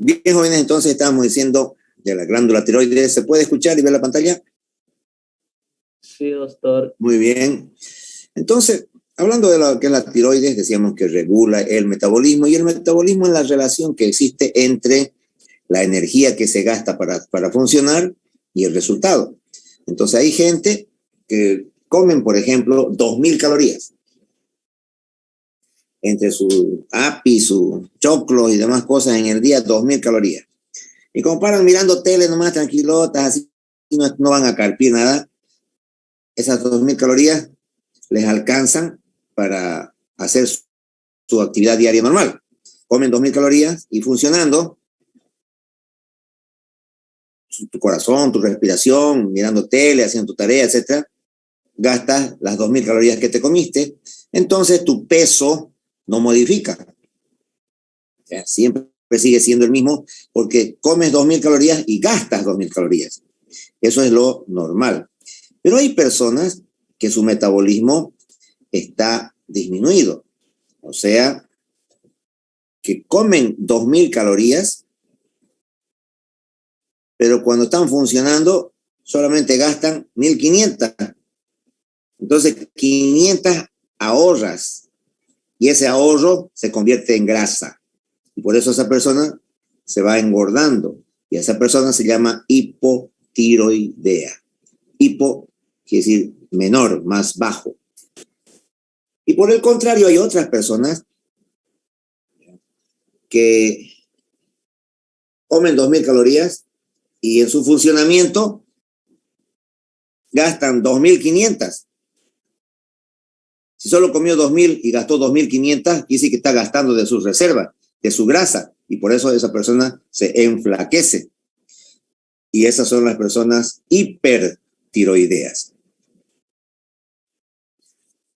Bien, jóvenes, entonces estábamos diciendo de la glándula tiroides. ¿Se puede escuchar y ver la pantalla? Sí, doctor. Muy bien. Entonces, hablando de lo que es la tiroides, decíamos que regula el metabolismo, y el metabolismo es la relación que existe entre la energía que se gasta para funcionar y el resultado. Entonces, hay gente que comen, por ejemplo, 2000 calorías. Entre su api, su choclo y demás cosas en el día, 2000 calorías. Y como paran mirando tele nomás tranquilotas, así no van a carpir nada, esas 2000 calorías les alcanzan para hacer su actividad diaria normal. Comen 2000 calorías y funcionando, tu corazón, tu respiración, mirando tele, haciendo tu tarea, etcétera, gastas las 2000 calorías que te comiste, entonces tu peso no modifica. O sea, siempre sigue siendo el mismo porque comes 2000 calorías y gastas 2000 calorías. Eso es lo normal. Pero hay personas que su metabolismo está disminuido. O sea, que comen 2000 calorías, pero cuando están funcionando solamente gastan 1500. Entonces, 500 ahorras y ese ahorro se convierte en grasa. Y por eso esa persona se va engordando. Y esa persona se llama hipotiroidea. Hipo quiere decir menor, más bajo. Y por el contrario, hay otras personas que comen 2000 calorías y en su funcionamiento gastan 2500. Si solo comió 2000 y gastó 2500, quiere decir que está gastando de sus reservas, de su grasa, y por eso esa persona se enflaquece. Y esas son las personas hipertiroideas.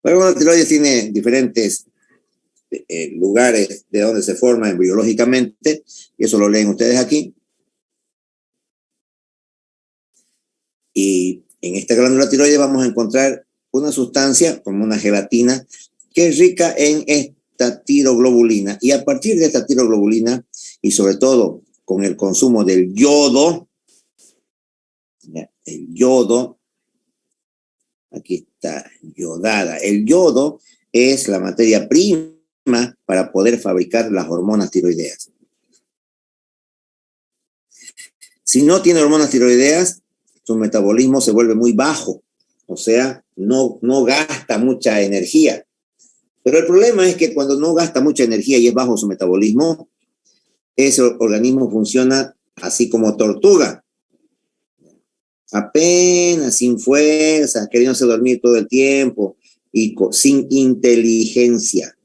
Bueno, la tiroides tiene diferentes lugares de donde se forma biológicamente, y eso lo leen ustedes aquí. Y en esta glándula tiroides vamos a encontrar una sustancia como una gelatina que es rica en esta tiroglobulina, y a partir de esta tiroglobulina y sobre todo con el consumo del yodo, el yodo, aquí está yodada, el yodo es la materia prima para poder fabricar las hormonas tiroideas. Si no tiene hormonas tiroideas, su metabolismo se vuelve muy bajo, o sea, no gasta mucha energía. Pero el problema es que cuando no gasta mucha energía y es bajo su metabolismo, ese organismo funciona así como tortuga. Apenas, sin fuerza, queriéndose dormir todo el tiempo y sin inteligencia.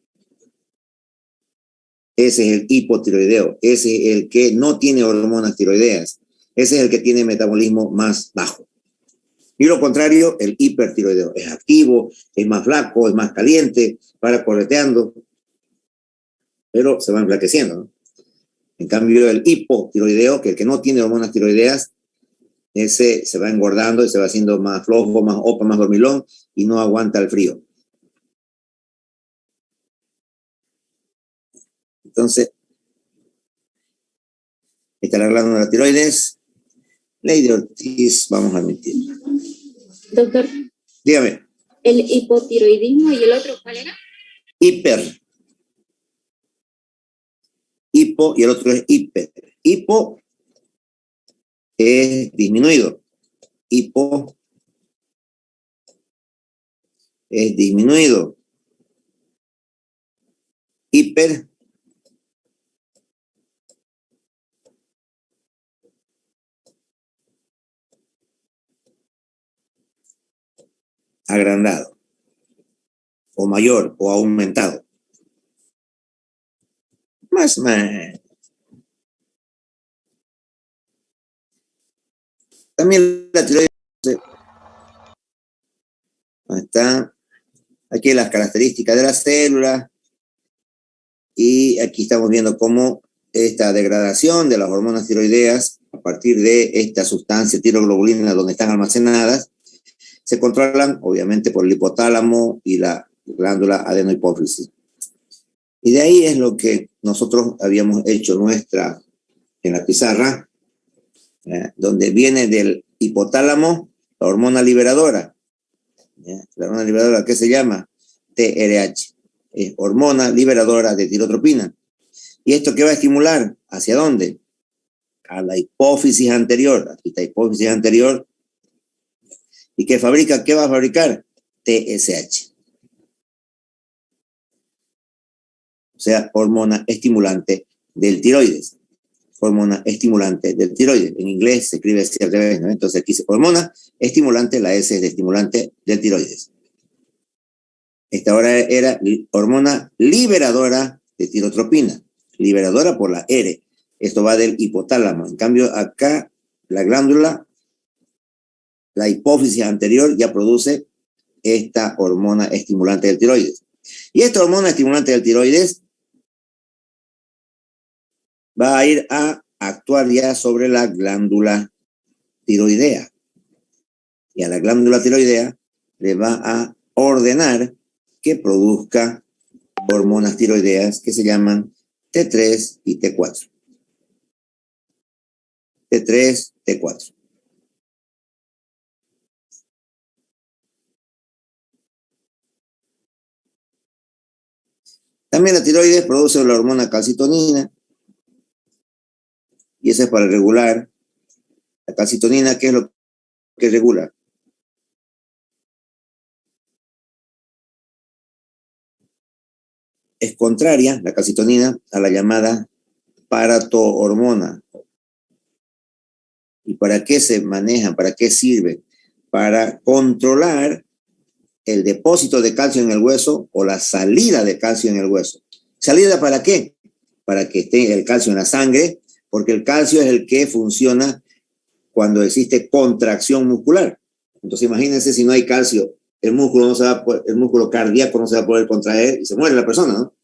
Ese es el hipotiroideo, ese es el que no tiene hormonas tiroideas, ese es el que tiene metabolismo más bajo. Y lo contrario, el hipertiroideo es activo, es más flaco, es más caliente, para correteando, pero se va enflaqueciendo, ¿no? En cambio, el hipotiroideo, que el que no tiene hormonas tiroideas, ese se va engordando y se va haciendo más flojo, más opa, más dormilón y no aguanta el frío. Entonces, esta es la glándula tiroides. Lady Ortiz, vamos a admitir. Doctor. Dígame. ¿El hipotiroidismo y el otro cuál era? Hiper. Hipo y el otro es hiper. Hipo es disminuido. Hipo es disminuido. Hiper agrandado o mayor o aumentado. Más. También la tiroides está aquí las características de las células, y aquí estamos viendo cómo esta degradación de las hormonas tiroideas a partir de esta sustancia tiroglobulina donde están almacenadas se controlan obviamente por el hipotálamo y la glándula adenohipófisis. Y de ahí es lo que nosotros habíamos hecho nuestra en la pizarra, donde viene del hipotálamo la hormona liberadora. La hormona liberadora, ¿qué se llama? TRH. Es hormona liberadora de tirotropina. ¿Y esto qué va a estimular? ¿Hacia dónde? A la hipófisis anterior. Aquí está hipófisis anterior. ¿Y qué fabrica? ¿Qué va a fabricar? TSH. O sea, hormona estimulante del tiroides. Hormona estimulante del tiroides. En inglés se escribe así al revés, ¿no? Entonces aquí dice hormona estimulante, la S es de estimulante del tiroides. Esta ahora era hormona liberadora de tirotropina. Liberadora por la R. Esto va del hipotálamo. En cambio, acá la glándula, la hipófisis anterior ya produce esta hormona estimulante del tiroides. Y esta hormona estimulante del tiroides va a ir a actuar ya sobre la glándula tiroidea. Y a la glándula tiroidea le va a ordenar que produzca hormonas tiroideas que se llaman T3 y T4. T3, T4. También la tiroides produce la hormona calcitonina. Y eso es para regular la calcitonina, ¿qué es lo que regula? Es contraria, la calcitonina, a la llamada paratohormona. ¿Y para qué se maneja? ¿Para qué sirve? Para controlar el depósito de calcio en el hueso o la salida de calcio en el hueso. ¿Salida para qué? Para que esté el calcio en la sangre, porque el calcio es el que funciona cuando existe contracción muscular. Entonces imagínense si no hay calcio, el músculo cardíaco no se va a poder contraer y se muere la persona, ¿no?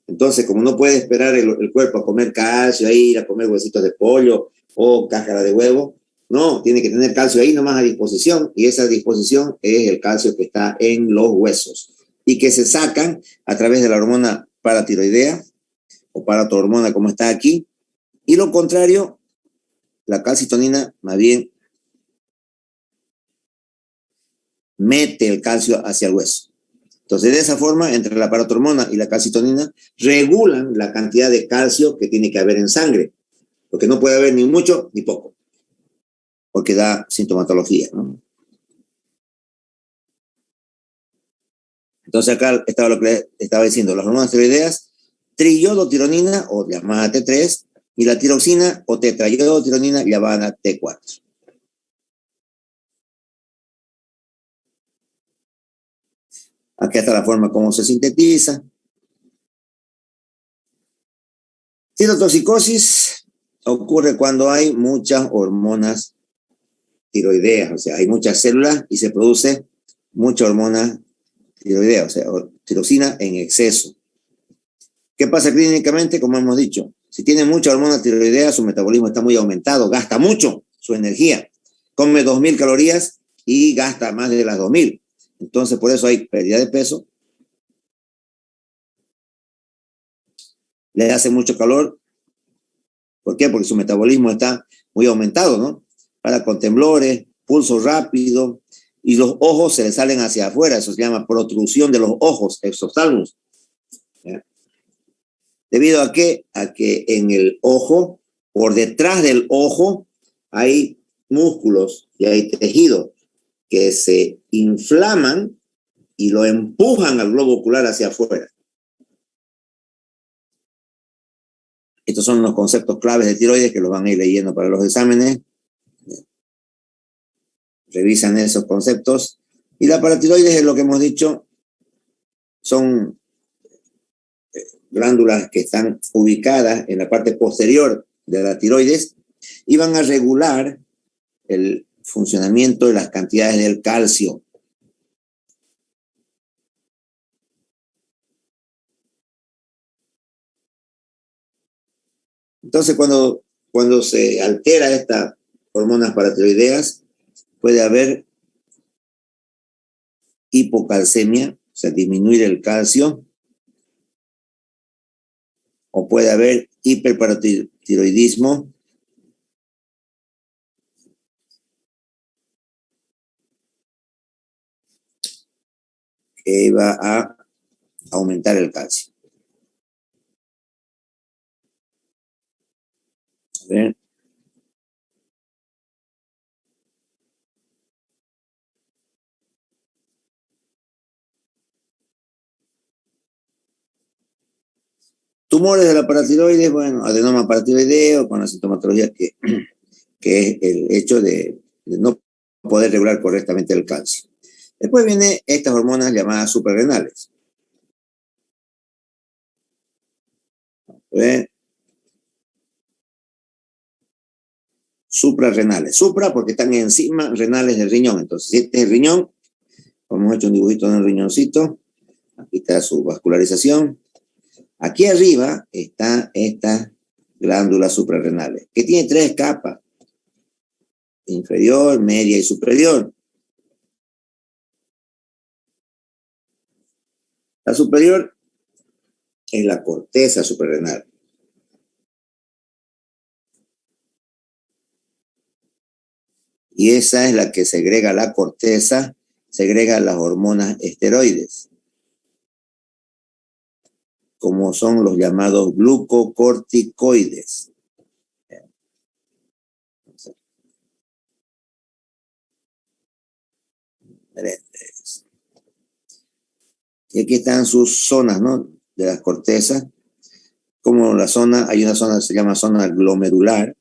Entonces, como no puede esperar el cuerpo a comer calcio, a ir a comer huesitos de pollo o cáscara de huevo, no, tiene que tener calcio ahí nomás a disposición, y esa disposición es el calcio que está en los huesos y que se sacan a través de la hormona paratiroidea o paratohormona como está aquí, y lo contrario, la calcitonina más bien mete el calcio hacia el hueso. Entonces, de esa forma, entre la paratohormona y la calcitonina regulan la cantidad de calcio que tiene que haber en sangre, porque no puede haber ni mucho ni poco, porque da sintomatología, ¿no? Entonces, acá estaba lo que estaba diciendo, las hormonas tiroideas, triiodotironina o llamada T3, y la tiroxina o tetraiodotironina llamada T4. Aquí está la forma como se sintetiza. Citotoxicosis ocurre cuando hay muchas hormonas tiroideas, o sea, hay muchas células y se produce mucha hormona tiroidea, o sea, tiroxina en exceso. ¿Qué pasa clínicamente? Como hemos dicho, si tiene mucha hormona tiroidea, su metabolismo está muy aumentado, gasta mucho su energía, come 2.000 calorías y gasta más de las 2.000. Entonces, por eso hay pérdida de peso, le hace mucho calor. ¿Por qué? Porque su metabolismo está muy aumentado, ¿no? Para con temblores, pulso rápido, y los ojos se le salen hacia afuera. Eso se llama protrusión de los ojos, exoftalmos. ¿Ya? ¿Debido a qué? A que en el ojo, por detrás del ojo, hay músculos y hay tejidos que se inflaman y lo empujan al globo ocular hacia afuera. Estos son los conceptos claves de tiroides que los van a ir leyendo para los exámenes. Revisan esos conceptos. Y la paratiroides es lo que hemos dicho, son glándulas que están ubicadas en la parte posterior de la tiroides y van a regular el funcionamiento de las cantidades del calcio. Entonces, cuando se altera estas hormonas paratiroideas, puede haber hipocalcemia, o sea, disminuir el calcio, o puede haber hiperparatiroidismo, que va a aumentar el calcio. A ver. Tumores de la paratiroides, bueno, adenoma paratiroideo con la sintomatología que es el hecho de no poder regular correctamente el calcio. Después vienen estas hormonas llamadas suprarrenales. Suprarrenales. Supra porque están encima renales del riñón. Entonces, si este es el riñón, como hemos hecho un dibujito en el riñoncito, aquí está su vascularización. Aquí arriba está esta glándula suprarrenales, que tiene 3 capas: inferior, media y superior. La superior es la corteza suprarrenal. Y esa es la que segrega la corteza, segrega las hormonas esteroides, como son los llamados glucocorticoides. Y aquí están sus zonas, ¿no?, de las cortezas. Como la zona, hay una zona que se llama zona glomerular,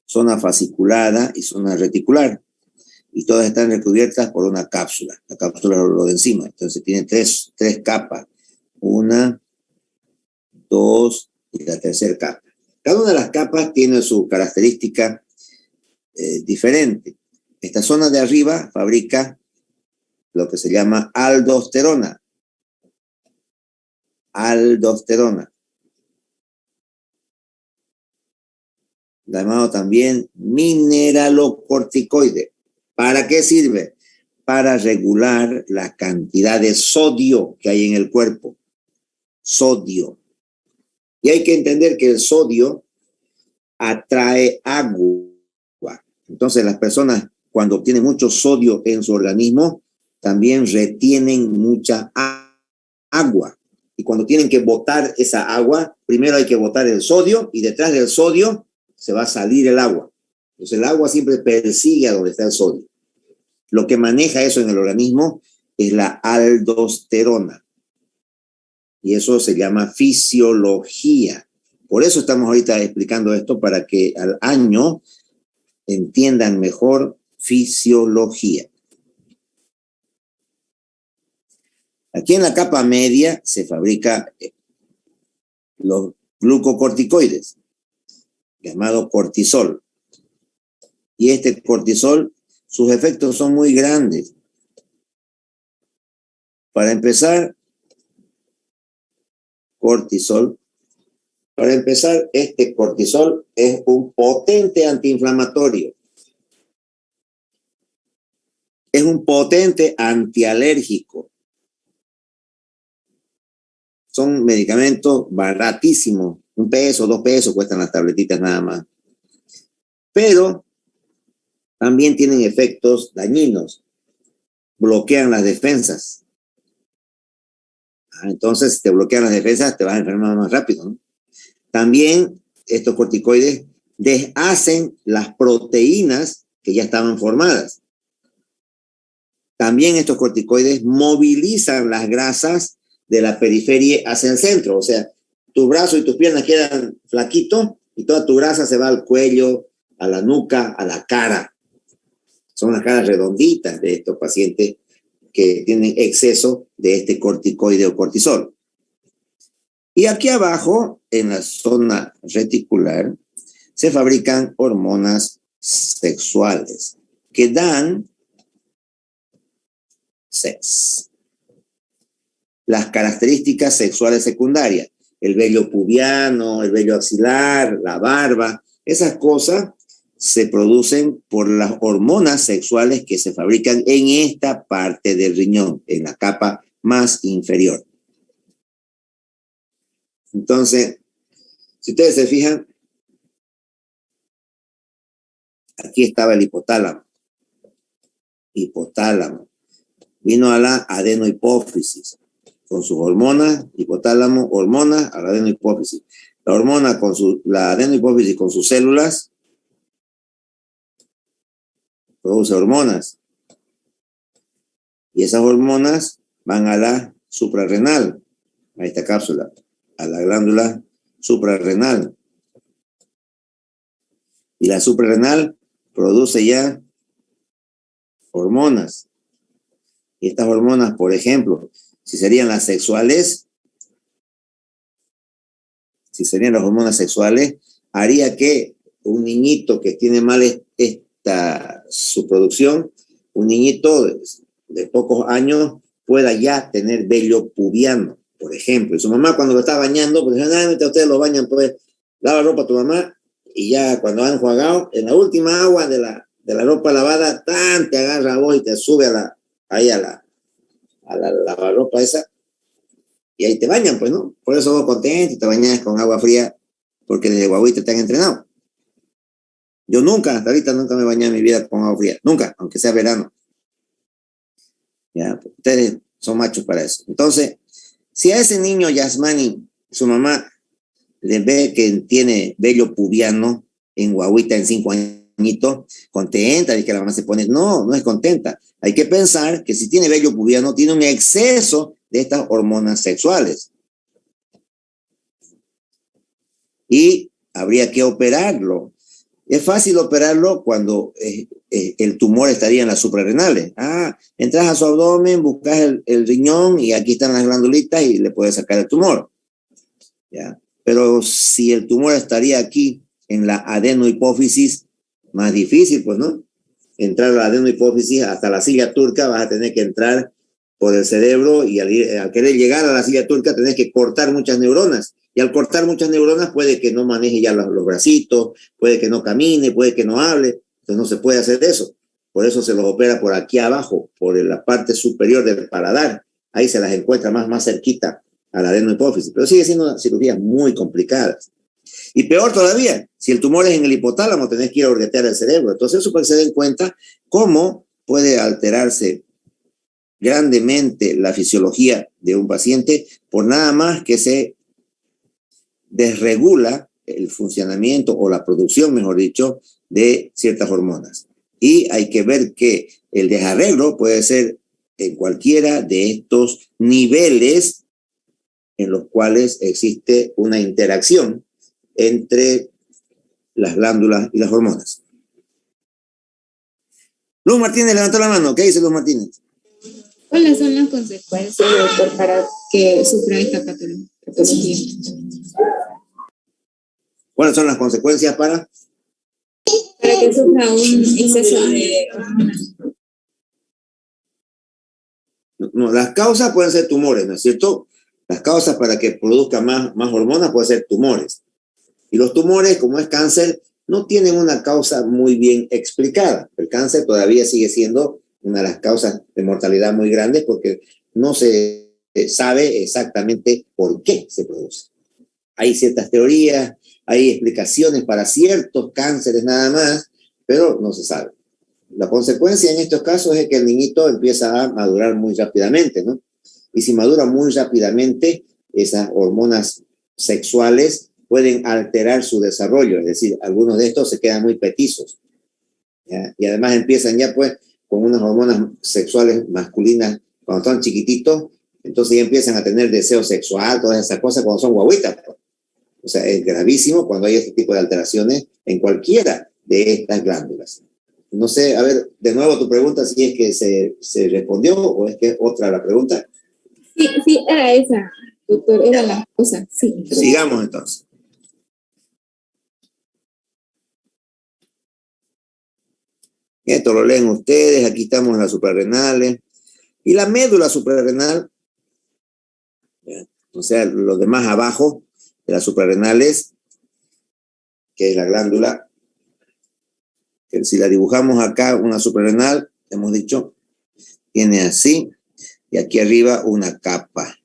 zona fasciculada y zona reticular. Y todas están recubiertas por una cápsula. La cápsula es lo de encima. Entonces tiene tres capas. 1, 2 y la tercera capa. Cada una de las capas tiene su característica diferente. Esta zona de arriba fabrica lo que se llama aldosterona. Aldosterona. Llamado también mineralocorticoide. ¿Para qué sirve? Para regular la cantidad de sodio que hay en el cuerpo. Sodio. Y hay que entender que el sodio atrae agua. Entonces las personas, cuando obtienen mucho sodio en su organismo, también retienen mucha agua. Y cuando tienen que botar esa agua, primero hay que botar el sodio y detrás del sodio se va a salir el agua. Entonces el agua siempre persigue a donde está el sodio. Lo que maneja eso en el organismo es la aldosterona. Y eso se llama fisiología. Por eso estamos ahorita explicando esto, para que al año entiendan mejor fisiología. Aquí en la capa media se fabrica los glucocorticoides, llamado cortisol. Y este cortisol, sus efectos son muy grandes. Para empezar, este cortisol es un potente antiinflamatorio. Es un potente antialérgico. Son medicamentos baratísimos. 1 peso, 2 pesos cuestan las tabletitas nada más. Pero también tienen efectos dañinos. Bloquean las defensas. Entonces, si te bloquean las defensas, te vas a enfermar más rápido, ¿no? También estos corticoides deshacen las proteínas que ya estaban formadas. También estos corticoides movilizan las grasas de la periferia hacia el centro. O sea, tus brazos y tus piernas quedan flaquitos y toda tu grasa se va al cuello, a la nuca, a la cara. Son las caras redonditas de estos pacientes que tienen exceso de este corticoide o cortisol. Y aquí abajo, en la zona reticular, se fabrican hormonas sexuales que dan sexo. Las características sexuales secundarias, el vello pubiano, el vello axilar, la barba, esas cosas se producen por las hormonas sexuales que se fabrican en esta parte del riñón, en la capa más inferior. Entonces, si ustedes se fijan, aquí estaba el hipotálamo. hipotálamo. Vino a la adenohipófisis con sus hormonas, hipotálamo, hormonas a la adenohipófisis. La hormona con la adenohipófisis con sus células produce hormonas. Y esas hormonas van a la suprarrenal, a esta cápsula, a la glándula suprarrenal. Y la suprarrenal produce ya hormonas. Y estas hormonas, por ejemplo, si serían las sexuales, si serían las hormonas sexuales, haría que un niñito que tiene mal su producción, un niñito de pocos años pueda ya tener vello pubiano, por ejemplo. Y su mamá cuando lo está bañando, pues generalmente ustedes lo bañan, pues lava ropa a tu mamá y ya cuando han enjuagado, en la última agua de la ropa lavada, te agarra vos y te sube a la lavarropa esa y ahí te bañan, pues, ¿no? Por eso vos contento y te bañas con agua fría porque desde guaguita te han entrenado. Yo nunca, hasta ahorita nunca me bañé en mi vida con agua fría, nunca, aunque sea verano. Ya, ustedes son machos para eso. Entonces, si a ese niño Yasmani, su mamá le ve que tiene vello pubiano en guaguita en 5 añitos, contenta de que la mamá se pone, no es contenta. Hay que pensar que si tiene vello pubiano, tiene un exceso de estas hormonas sexuales. Y habría que operarlo. Es fácil operarlo cuando el tumor estaría en las suprarrenales. Entras a su abdomen, buscas el riñón y aquí están las glandulitas y le puedes sacar el tumor. ¿Ya? Pero si el tumor estaría aquí en la adenohipófisis, más difícil, pues, ¿no? Entrar a la adenohipófisis hasta la silla turca, vas a tener que entrar por el cerebro y al querer llegar a la silla turca tenés que cortar muchas neuronas. Y al cortar muchas neuronas puede que no maneje ya los bracitos, puede que no camine, puede que no hable. Entonces no se puede hacer eso. Por eso se los opera por aquí abajo, por la parte superior del paladar. Ahí se las encuentra más cerquita a la adenohipófisis. Pero sigue siendo cirugías muy complicadas. Y peor todavía, si el tumor es en el hipotálamo, tenés que ir a orguetear el cerebro. Entonces eso para que se den cuenta cómo puede alterarse grandemente la fisiología de un paciente por nada más que se desregula el funcionamiento o la producción, mejor dicho, de ciertas hormonas. Y hay que ver que el desarreglo puede ser en cualquiera de estos niveles en los cuales existe una interacción entre las glándulas y las hormonas. Luz Martínez levantó la mano. ¿Qué dice Luz Martínez? ¿Cuáles son las consecuencias, doctor, para que sufra esta patología? ¿Cuáles son las consecuencias para que sufra un exceso de hormonas? No, las causas pueden ser tumores, ¿no es cierto? Las causas para que produzca más hormonas pueden ser tumores. Y los tumores, como es cáncer, no tienen una causa muy bien explicada. El cáncer todavía sigue siendo una de las causas de mortalidad muy grandes porque no se sabe exactamente por qué se produce. Hay ciertas teorías, hay explicaciones para ciertos cánceres nada más, pero no se sabe. La consecuencia en estos casos es que el niñito empieza a madurar muy rápidamente, ¿no? Y si madura muy rápidamente, esas hormonas sexuales pueden alterar su desarrollo, es decir, algunos de estos se quedan muy petizos, ¿ya? Y además empiezan ya pues con unas hormonas sexuales masculinas cuando están chiquititos, entonces ya empiezan a tener deseo sexual, todas esas cosas cuando son guaguitas, pues. O sea, es gravísimo cuando hay este tipo de alteraciones en cualquiera de estas glándulas. No sé, a ver, de nuevo tu pregunta, si es que se respondió o es que es otra la pregunta. Sí, era esa, doctor, era la cosa, sí. Sigamos entonces. Esto lo leen ustedes, aquí estamos en las suprarrenales. Y la médula suprarrenal, o sea, lo de más abajo de las suprarrenales, que es la glándula, que si la dibujamos acá, una suprarrenal, hemos dicho, tiene así, y aquí arriba una capa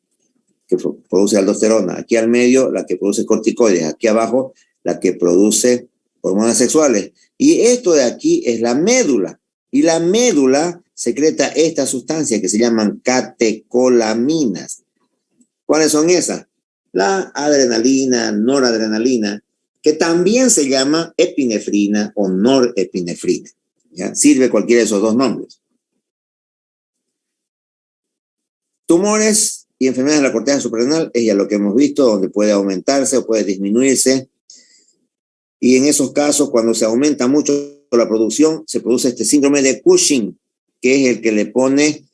que produce aldosterona, aquí al medio la que produce corticoides, aquí abajo la que produce hormonas sexuales. Y esto de aquí es la médula, y la médula secreta esta sustancia que se llaman catecolaminas. ¿Cuáles son esas? La adrenalina, noradrenalina, que también se llama epinefrina o norepinefrina. ¿Ya? Sirve cualquiera de esos dos nombres. Tumores y enfermedades de la corteza suprarrenal es ya lo que hemos visto, donde puede aumentarse o puede disminuirse. Y en esos casos, cuando se aumenta mucho la producción, se produce este síndrome de Cushing, que es el que le pone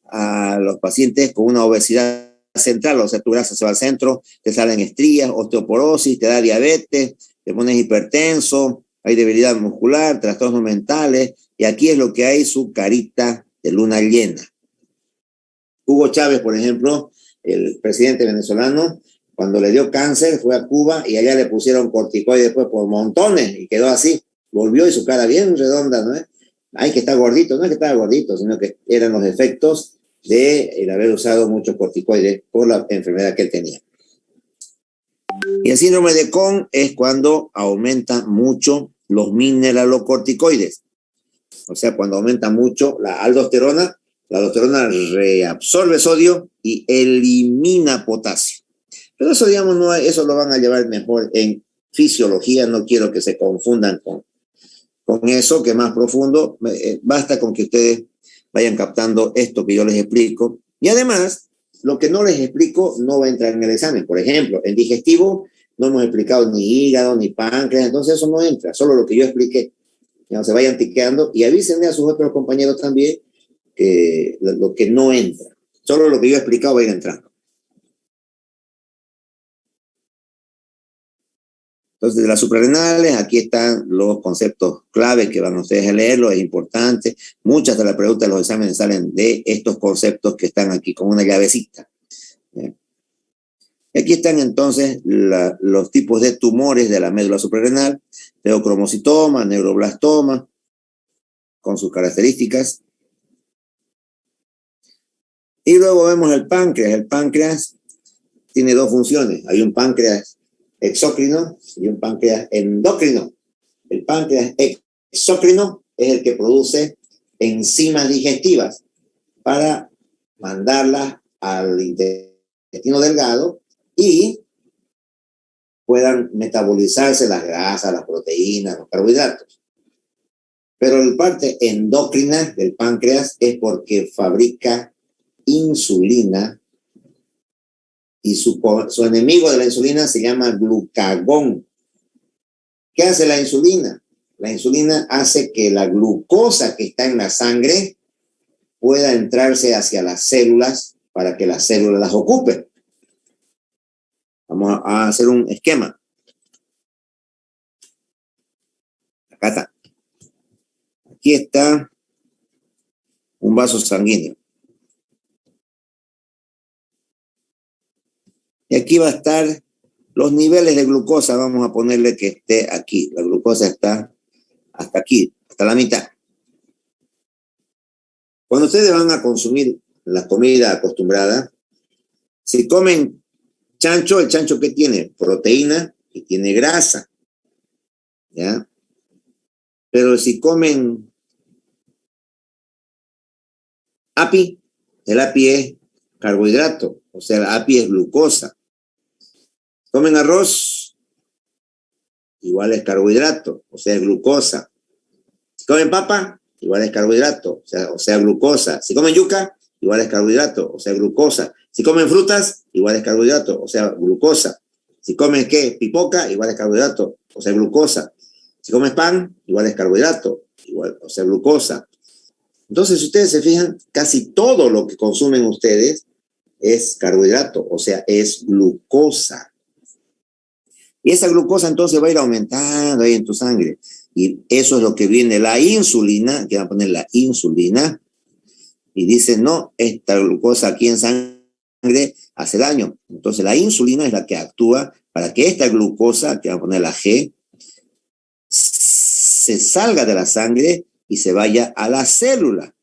a los pacientes con una obesidad central, o sea, tu grasa se va al centro, te salen estrías, osteoporosis, te da diabetes, te pones hipertenso, hay debilidad muscular, trastornos mentales, y aquí es lo que hay su carita de luna llena. Hugo Chávez, por ejemplo, el presidente venezolano, cuando le dio cáncer, fue a Cuba y allá le pusieron corticoides después por montones y quedó así. Volvió y su cara bien redonda, ¿no? Hay que estar gordito, no es que estaba gordito, sino que eran los efectos de el haber usado muchos corticoides por la enfermedad que él tenía. Y el síndrome de Cohn es cuando aumenta mucho los mineralocorticoides. O sea, cuando aumenta mucho la aldosterona reabsorbe sodio y elimina potasio. Pero eso, digamos, no, eso lo van a llevar mejor en fisiología, no quiero que se confundan con eso, que es más profundo. Basta con que ustedes vayan captando esto que yo les explico. Y además, lo que no les explico no va a entrar en el examen. Por ejemplo, en digestivo no hemos explicado ni hígado, ni páncreas, entonces eso no entra, solo lo que yo expliqué. Ya se vayan tiqueando y avísenle a sus otros compañeros también que lo que no entra, solo lo que yo he explicado va a ir entrando. Entonces, de las suprarrenales, aquí están los conceptos clave que van ustedes a leerlo, es importante. Muchas de las preguntas de los exámenes salen de estos conceptos que están aquí, con una llavecita. Aquí están entonces los tipos de tumores de la médula suprarrenal, leucromocitoma, neuroblastoma, con sus características. Y luego vemos el páncreas. El páncreas tiene dos funciones. Hay un páncreas exócrino y un páncreas endocrino. El páncreas exócrino es el que produce enzimas digestivas para mandarlas al intestino delgado y puedan metabolizarse las grasas, las proteínas, los carbohidratos. Pero la parte endocrina del páncreas es porque fabrica insulina y su enemigo de la insulina se llama glucagón. ¿Qué hace la insulina? La insulina hace que la glucosa que está en la sangre pueda entrarse hacia las células para que las células las ocupen. Vamos a hacer un esquema. Acá está. Aquí está un vaso sanguíneo. Y aquí va a estar los niveles de glucosa, vamos a ponerle que esté aquí. La glucosa está hasta aquí, hasta la mitad. Cuando ustedes van a consumir la comida acostumbrada, si comen chancho, el chancho ¿qué tiene? Proteína y tiene grasa. ¿Ya? Pero si comen api, el api es carbohidrato, o sea, el api es glucosa. Comen arroz, igual es carbohidrato, o sea, es glucosa. Si comen papa, igual es carbohidrato, o sea, glucosa. Si comen yuca, igual es carbohidrato, o sea, glucosa. Si comen frutas, igual es carbohidrato, o sea, glucosa. Si comen, ¿qué? Pipoca, igual es carbohidrato, o sea, glucosa. Si comen pan, igual es carbohidrato, igual, o sea, glucosa. Entonces, si ustedes se fijan, casi todo lo que consumen ustedes es carbohidrato, o sea, es glucosa. Y esa glucosa entonces va a ir aumentando ahí en tu sangre. Y eso es lo que viene la insulina, que va a poner la insulina, y dice, no, esta glucosa aquí en sangre hace daño. Entonces la insulina es la que actúa para que esta glucosa, que va a poner la G, se salga de la sangre y se vaya a la célula.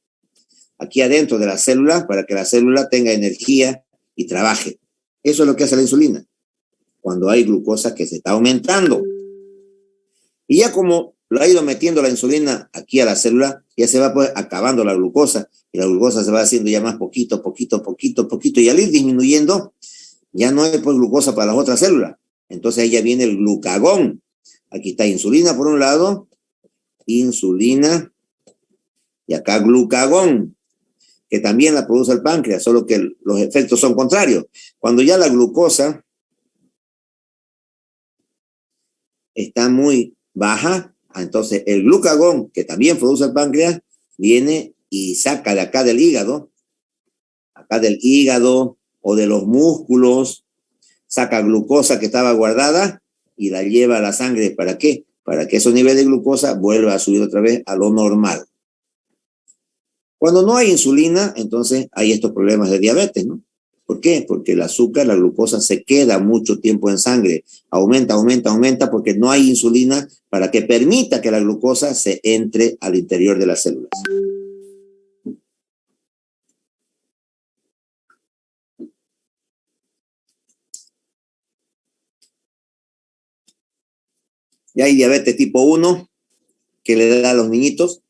Aquí adentro de la célula, para que la célula tenga energía y trabaje. Eso es lo que hace la insulina, cuando hay glucosa que se está aumentando. Y ya como lo ha ido metiendo la insulina aquí a la célula, ya se va pues acabando la glucosa, y la glucosa se va haciendo ya más poquito, y al ir disminuyendo, ya no hay pues glucosa para las otras células. Entonces ahí ya viene el glucagón. Aquí está insulina por un lado, insulina, y acá glucagón, que también la produce el páncreas, solo que los efectos son contrarios. Cuando ya la glucosa está muy baja, entonces el glucagón, que también produce el páncreas, viene y saca de acá del hígado o de los músculos, saca glucosa que estaba guardada y la lleva a la sangre. ¿Para qué? Para que esos niveles de glucosa vuelvan a subir otra vez a lo normal. Cuando no hay insulina, entonces hay estos problemas de diabetes, ¿no? ¿Por qué? Porque el azúcar, la glucosa se queda mucho tiempo en sangre, aumenta porque no hay insulina para que permita que la glucosa se entre al interior de las células. Ya hay diabetes tipo 1 que le da a los niñitos,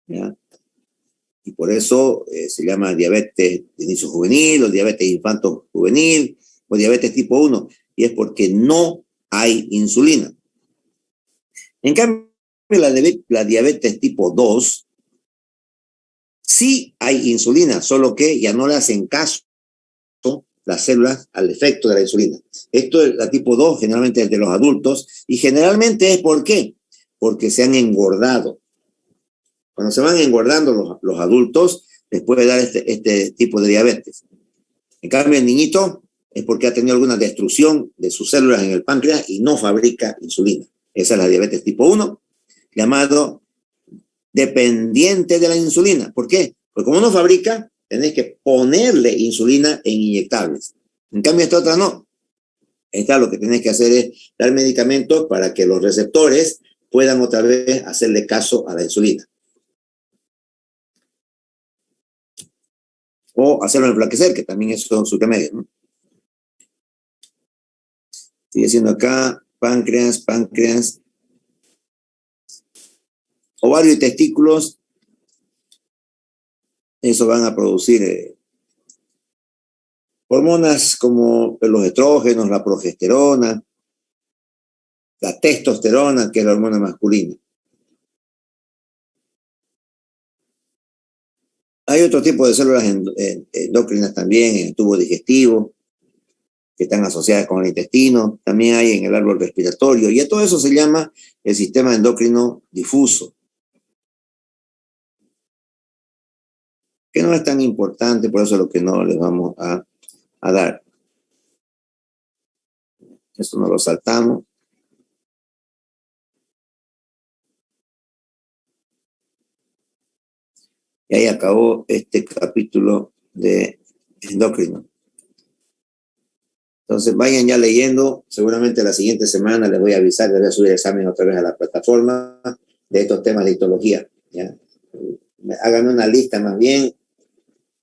¿ya? Y por eso se llama diabetes de inicio juvenil o diabetes infanto juvenil o diabetes tipo 1, y es porque no hay insulina. En cambio, la diabetes tipo 2 sí hay insulina, solo que ya no le hacen caso las células al efecto de la insulina. Esto es la tipo 2, generalmente es de los adultos, y generalmente es ¿por qué? Porque se han engordado. Cuando se van engordando los adultos, les puede dar este tipo de diabetes. En cambio, el niñito es porque ha tenido alguna destrucción de sus células en el páncreas y no fabrica insulina. Esa es la diabetes tipo 1, llamado dependiente de la insulina. ¿Por qué? Porque como no fabrica, tenés que ponerle insulina en inyectables. En cambio, esta otra no. Esta lo que tenés que hacer es dar medicamentos para que los receptores puedan otra vez hacerle caso a la insulina. O hacerlo enflaquecer, que también esos son sus remedios, ¿no? Sigue siendo acá páncreas, ovario y testículos. Eso van a producir hormonas como los estrógenos, la progesterona, la testosterona, que es la hormona masculina. Hay otro tipo de células endocrinas también en el tubo digestivo, que están asociadas con el intestino. También hay en el árbol respiratorio. Y a todo eso se llama el sistema endocrino difuso, que no es tan importante, por eso es lo que no les vamos a dar. Esto no lo saltamos. Y ahí acabó este capítulo de endocrino. Entonces vayan ya leyendo. Seguramente la siguiente semana les voy a avisar, les voy a subir el examen otra vez a la plataforma de estos temas de histología, ¿ya? Hagan una lista más bien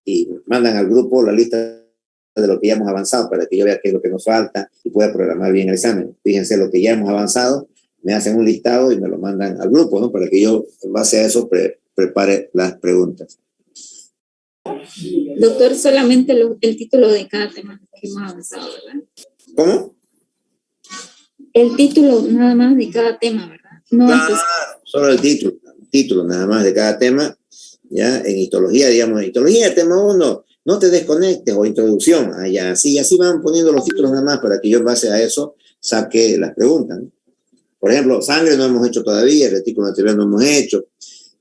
y mandan al grupo la lista de lo que ya hemos avanzado para que yo vea qué es lo que nos falta y pueda programar bien el examen. Fíjense lo que ya hemos avanzado, me hacen un listado y me lo mandan al grupo, ¿no? Para que yo, en base a eso, prepare las preguntas. Doctor, solamente el título de cada tema que hemos avanzado, ¿verdad? ¿Cómo? El título nada más de cada tema, ¿verdad? No Claro, solo el título nada más de cada tema. Ya en histología, digamos, en histología, tema 1, no te desconectes, o introducción, ya, así van poniendo los títulos nada más para que yo en base a eso saque las preguntas, ¿no? Por ejemplo, sangre no hemos hecho todavía, retículo arterial no hemos hecho,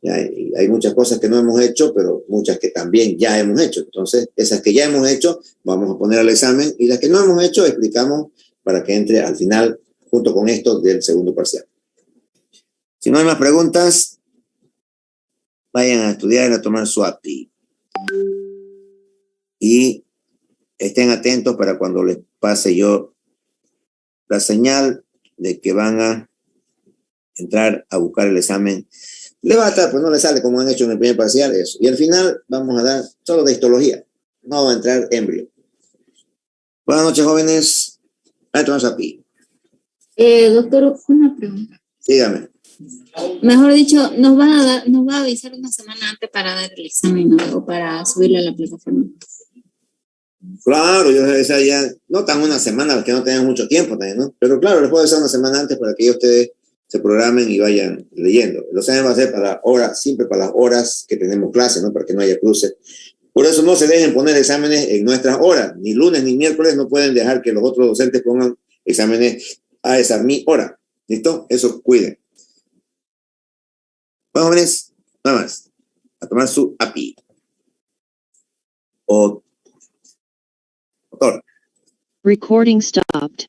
ya, hay muchas cosas que no hemos hecho, pero muchas que también ya hemos hecho. Entonces, esas que ya hemos hecho, vamos a poner al examen, y las que no hemos hecho, explicamos para que entre al final, junto con esto del segundo parcial. Si no hay más preguntas, vayan a estudiar y a tomar su API. Y estén atentos para cuando les pase yo la señal de que van a entrar a buscar el examen. Le va a estar, pues no le sale como han hecho en el primer parcial, eso. Y al final vamos a dar solo de histología. No va a entrar embrio. Buenas noches, jóvenes. Vayan a tomar su API. Doctor, una pregunta. Dígame. Mejor dicho, nos va a avisar una semana antes para dar el examen, ¿no? O para subirlo a la plataforma. Claro, yo esa ya, no tan una semana, porque no tengan mucho tiempo también, ¿no? Pero claro, les puedo avisar una semana antes para que ustedes se programen y vayan leyendo. El examen va a ser para horas, siempre para las horas que tenemos clase, ¿no? Para que no haya cruces. Por eso no se dejen poner exámenes en nuestras horas, ni lunes ni miércoles no pueden dejar que los otros docentes pongan exámenes a esa mi hora. ¿Listo? Eso cuiden. Bueno, jóvenes, nada más. A tomar su API. O doctor. Recording stopped.